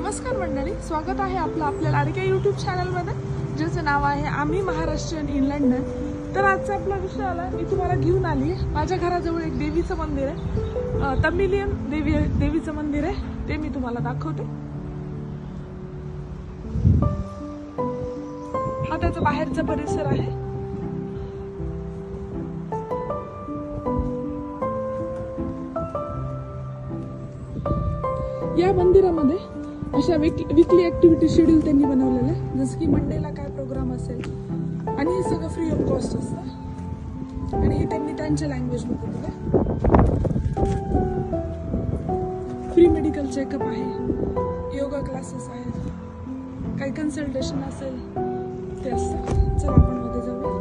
नमस्कार मंडळी, स्वागत आहे आपलं आपल्या लाडक्या यूट्यूब चॅनलमध्ये, ज्याचं नाव आहे आम्ही महाराष्ट्रीयन इन लंडन. तर आजचा आपला विषय आला, मी तुम्हाला घेऊन आली माझ्या घराजवळ एक देवीचं मंदिर आहे, तमिलियन देवीचं मंदिर आहे, ते मी तुम्हाला दाखवते. हा त्याचा बाहेरचा परिसर आहे. या मंदिरामध्ये अशा वीकली ऍक्टिव्हिटी शेड्यूल त्यांनी बनवलेलं आहे, जसं की मंडेला काय प्रोग्राम असेल, आणि हे सगळं फ्री ऑफ कॉस्ट असतं, आणि हे त्यांनी त्यांच्या लँग्वेजमध्ये दिलं. फ्री मेडिकल चेकअप आहे, योगा क्लासेस आहेत, काही कन्सल्टेशन असेल ते असतं. चला आपण मध्ये जाऊया.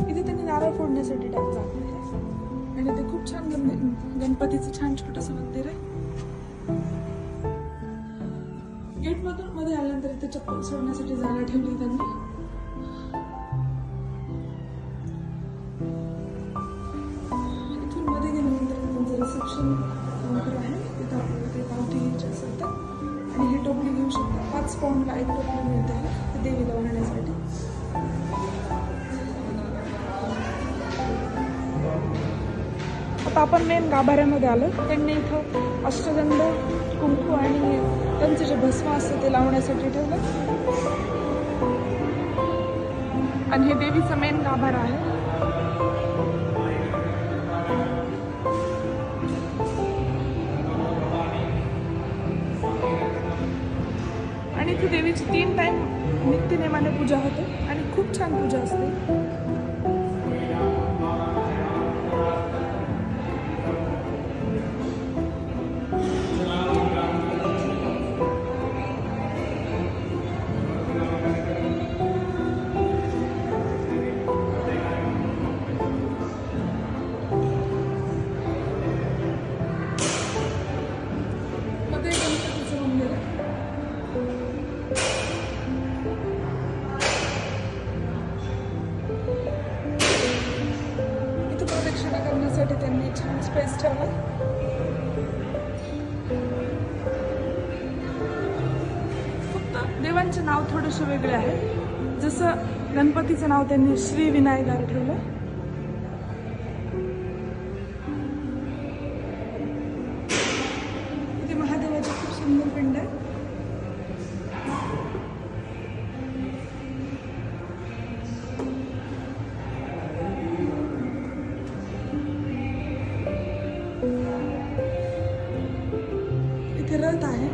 इथे त्यांनी नारळ फोडण्यासाठी टाकलं आहे, आणि ते खूप छान गणपतीचं छान छोटंसं मंदिर आहे. गेट मधून मध्ये आल्यानंतर इथे चप्पल सोडण्यासाठी जागा ठेवली त्यांनी. इथून मध्ये गेल्यानंतर त्यांचं रिसेप्शन काउंटर आहे, तिथं आपल्याला ते पावती घ्यायची असेल तर, आणि हे टोपली घेऊ शकता. 5 पाऊंडला एक टोपली मिळते आहे देवीला वाहण्यासाठी. आता आपण मेन गाभाऱ्यामध्ये आलो. त्यांनी इथं अष्टगंध, कुंकू आणि त्यांचं जे भस्म असतं ते लावण्यासाठी ठेवलं, आणि हे देवीचं मेन गाभारा आहे. आणि इथे देवीची 3 टाइम नित्यनेमाने पूजा होते, आणि खूप छान पूजा असते. करण्यासाठी त्यांनी छान स्पेस ठेवला. फक्त देवांचे नाव थोडेसे वेगळे आहे. जसं गणपतीचं नाव त्यांनी श्री विनायकार ठेवलं. इथे महादेवाची खूप सुंदर पिंड आहे. रथ आहे,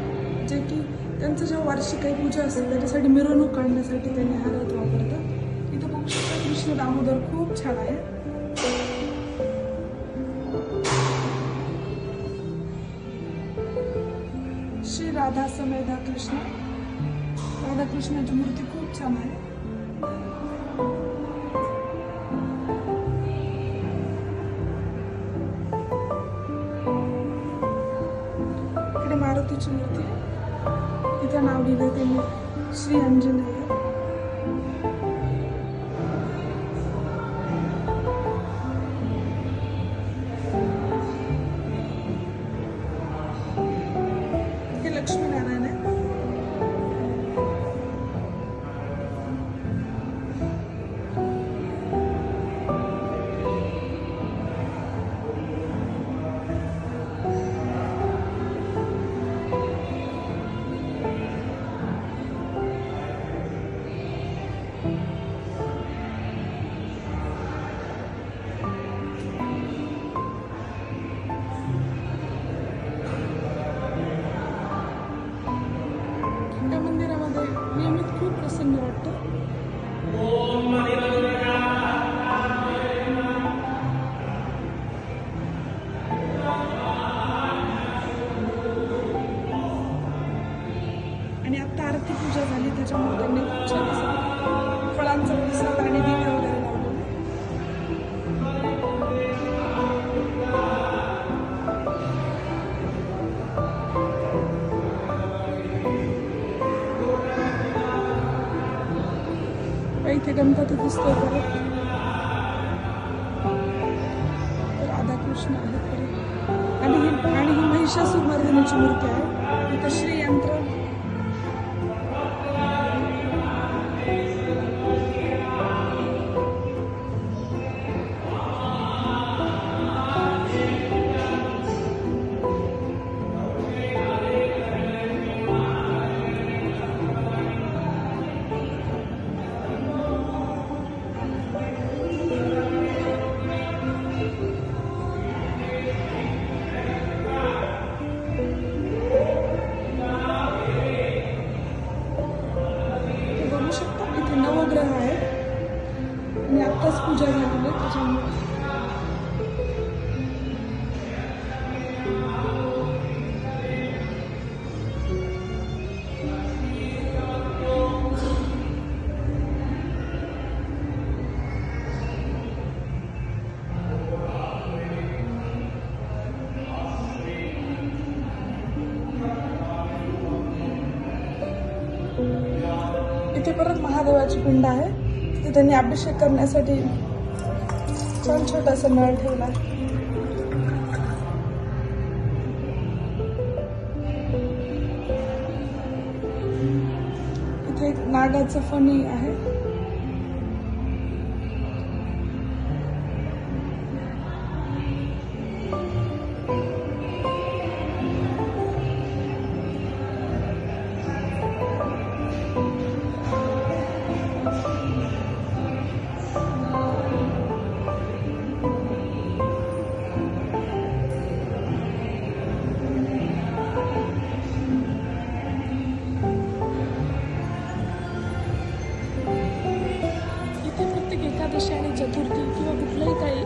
जे की त्यांचं जेव्हा वार्षिक काही पूजा असेल त्याच्यासाठी मिरवणूक काढण्यासाठी त्यांनी हा रथ वापरतात. इथं बघू शकता कृष्ण दामोदर खूप छान आहे. श्री राधा समेधा कृष्ण, राधाकृष्णाची मूर्ती खूप छान आहे. मारुतीची मूर्ती, तिचं नाव लिहिलं त्यांनी श्री अंजनेय. हे लक्ष्मीनारायण आहे. त्या मंदिरामध्ये नियमित खूप प्रसन्न वाटतं. आणि आता आरती पूजा झाली, त्याच्यामुळे त्यांनी खूप छान असं फळांचा प्रसाद आणि दिवे वगैरे लावले. इथे गणपती दिसतोय परत. राधाकृष्ण आहेत आणि कृष्णाची मूर्ती आहे. इथं श्रीयंत्र, नवग्रह आहे आणि आत्ताच पूजा झालेली आहे त्याच्यामुळे. इथे परत महादेवाची पिंड आहे. तिथे त्यांनी अभिषेक करण्यासाठी छान छोटासा नळ ठेवला. इथे एक नागाचं फणी आहे. एकादशी आणि चतुर्थी किंवा कुठलंही काही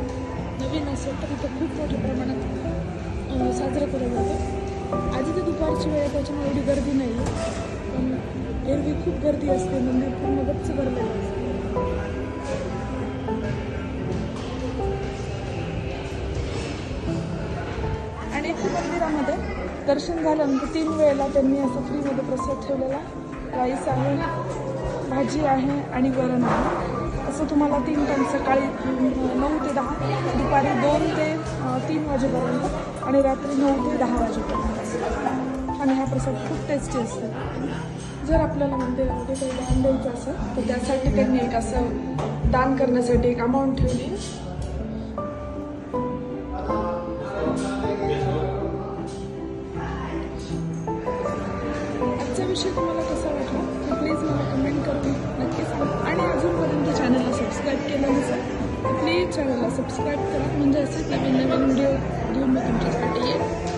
नवीन असेल तर इथं खूप मोठ्या प्रमाणात साजरं केलं जातं. आधी तर दुपारची वेळ आहे त्याच्यामुळे एवढी गर्दी नाही आहे, पण एरवी खूप गर्दी असते. मंदिर पूर्ण गच्च भरलेलं असते. आणि इथे मंदिरामध्ये दर्शन झाल्यानंतर 3 वेळेला त्यांनी असं फ्रीमध्ये प्रसाद ठेवलेला. राईस आहे, भाजी आहे आणि वरण आहे. असं तुम्हाला 3 टाइम, सकाळी 9 ते 10, दुपारी 2 ते 3 वाजेपर्यंत आणि रात्री 9 ते 10 वाजेपर्यंत. आणि हा प्रसाद खूप टेस्टी असतो. जर आपल्याला मंदिरामध्ये काही दान द्यायचं असेल तर त्यासाठी त्यांनी एक असं दान करण्यासाठी एक अमाऊंट ठेवली. आजचा विषय तुम्हाला कसा वाटला तर प्लीज मला कमेंट करून नक्की सांगा. आणि अजूनपर्यंत चॅनलला सबस्क्राईब केलं नसेल प्लीज चॅनलला सबस्क्राईब करा, म्हणजे असेच नवीन नवीन व्हिडिओ घेऊन मी तुमच्यासाठी येईल.